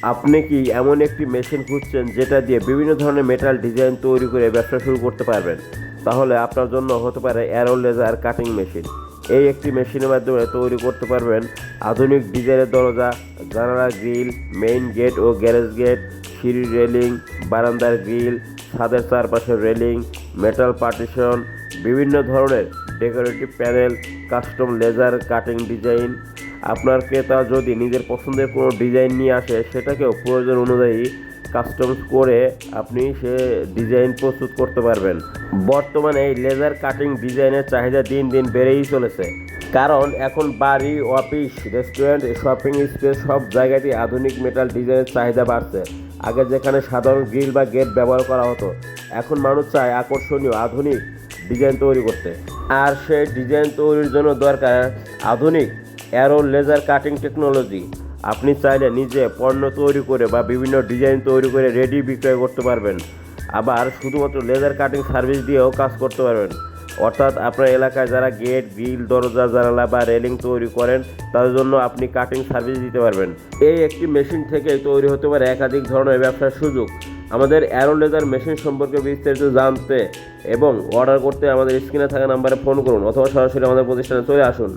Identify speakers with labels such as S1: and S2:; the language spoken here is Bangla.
S1: আপনি কি এমন একটি মেশিন খুঁজছেন যেটা দিয়ে বিভিন্ন ধরনের মেটাল ডিজাইন তৈরি করে ব্যবসা শুরু করতে পারবেন? তাহলে আপনার জন্য হতে পারে অ্যারো লেজার কাটিং মেশিন। এই একটি মেশিনের মাধ্যমে তৈরি করতে পারবেন আধুনিক ডিজাইনের দরজা, জানালা গ্রিল, মেইন গেট ও গ্যারেজ গেট, সিঁড়ির রেলিং, বারান্দার গ্রিল, ছাদের চারপাশের রেলিং, মেটাল পার্টিশন, বিভিন্ন ধরনের decorative panel, custom laser cutting design. আপনার ক্রেতা যদি নিজের পছন্দের কোনো ডিজাইন নিয়ে আসে, সেটাকেও প্রয়োজন অনুযায়ী কাস্টমস করে আপনি সে ডিজাইন প্রস্তুত করতে পারবেন। বর্তমানে এই লেজার কাটিং ডিজাইনের চাহিদা দিন দিন বেড়েই চলেছে, কারণ এখন বাড়ি, অফিস, রেস্টুরেন্ট, শপিং স্পেস সব জায়গাতেই আধুনিক মেটাল ডিজাইনের চাহিদা বাড়ছে। আগে যেখানে সাধারণ গ্রিল বা গেট ব্যবহার করা হতো, এখন মানুষ চায় আকর্ষণীয় আধুনিক ডিজাইন তৈরি করতে। আর সেই ডিজাইন তৈরির জন্য দরকার আধুনিক অ্যারো লেজার কাটিং টেকনোলজি। আপনি চাইলে নিজে পণ্য তৈরি করে বা বিভিন্ন ডিজাইন তৈরি করে রেডি বিক্রয় করতে পারবেন। আবার শুধুমাত্র লেজার কাটিং সার্ভিস দিয়েও কাজ করতে পারবেন। অর্থাৎ আপনার এলাকায় যারা গেট, গ্রিল, দরজা, জানালা বা রেলিং তৈরি করেন, তাদের জন্য আপনি কাটিং সার্ভিস দিতে পারবেন। এই একটি মেশিন থেকেই তৈরি হতে পারে একাধিক ধরনের ব্যবসার সুযোগ। আমাদের অ্যারো লেজার মেশিন সম্পর্কে বিস্তারিত জানতে এবং অর্ডার করতে আমাদের স্ক্রিনে থাকা নাম্বারে ফোন করুন, অথবা সরাসরি আমাদের প্রতিষ্ঠানে চলে আসুন।